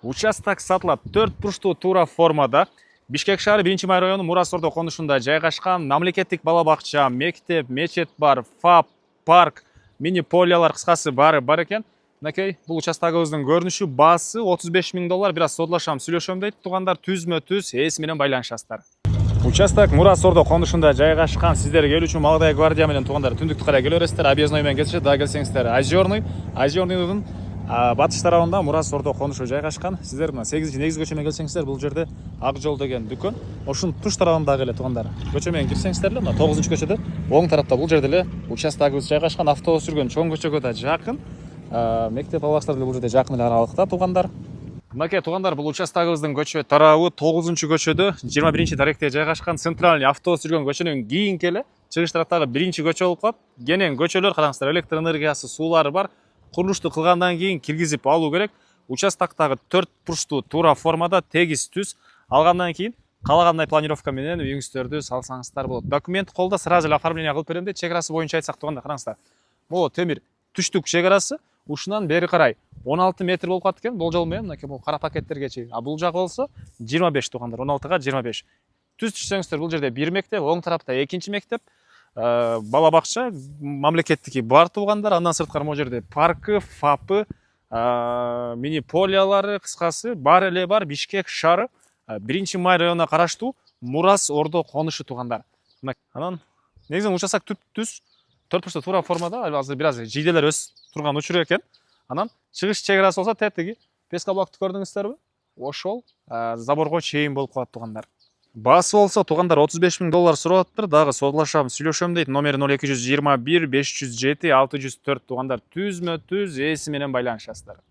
Участок сатылат. 4 бурчтуу туура формада. Бишкек шаары 1-май району Мурас Ордо конушунда жайгашкан. Мамлекеттик бала бакча, мектеп, мечет бар, ФАП, парк, мини полиялар кыскасы баары бар экен. Мынакей, бул участогубуздун көрүнүшү, баасы $35.000. Бир аз содлашам, сүйлөшөм дейт. Туугандар түзмө түз ээси менен байланышасыздар. Участок Мурас Ордо конушунда жайгашкан. Сиздер келүүчү Молодая гвардия менен туугандар түндүктү карай келе бересиздер. Объездной менен кетишет. Да келсеңиздер Озерныйдын батыш тарабында Мурас Ордо конушу жайгашкан. Сиздер мына 8-негиз көчө менен келсеңиздер, бул жерде Ак жол деген дүкөн. Ошунун туш тарабындагы эле туугандар. Көчө менен кирсеңиздер эле, мына 9-көчөдө оң тарапта бул жерде эле участогубуз жайгашкан. Автобус жүргөн чоң көчөгө да жакын. Мектеп балбактар бул жерде жакын эле аралыкта туугандар. Мынакей туугандар, бул участогубуздун көчө тарабы 9-көчөдө 21-даректе жайгашкан. Центральный автобус жүргөн көчөнүн кийинки эле чыгыш тараптагы 1-көчө болуп калат. Кенен көчөлөр, караңыздар, электр энергиясы, суулары бар. Курулушту кылгандан кийин киргизип алуу керек. Участоктогы 4 бурчтуу туура формада тегиз түз алгандан кийин каалагандай планировка менен үйүңүздөрдү салсаңыздар болот. Документ колдо сразу эле оформление кылып берем дейт. Чек арасы боюнча айтсак туугандар, караңыздар. Бул темир түштүк чек арасы. Ушунан бери карай 16 метр болуп калат экен. Болжол менен мынакей бул кара пакеттерге чейин. Бул жагы болсо 25 туугандар, 16га 25. Түз түшсөңүздөр, бул жерде бир мектеп, оң тарапта экинчи мектеп, бала бакча, мамлекеттики бар туугандар. Андан сырткары могу жерде паркы, ФАПы, мини полиялары, кыскасы бар эле бар. Бишкек шаары 1-май районуна караштуу Мурас Ордо конушу туугандар. Анан негизинен участок түп түз 4 бурчтуу туура формада. Азыр бир аз жийделер өсүп турган учур экен. Анан чыгыш чек арасы болсо тетиги пескаблокты көрдүңүздөрбү? Ошол заборго чейин болуп калат туугандар. Баасы болсо туугандар $35.000 сурап атыптыр. Дагы содлашам, сүйлөшөм дейт. Номери 0221 507 604 туугандар. Түзмө түз ээси менен байланышасыздар.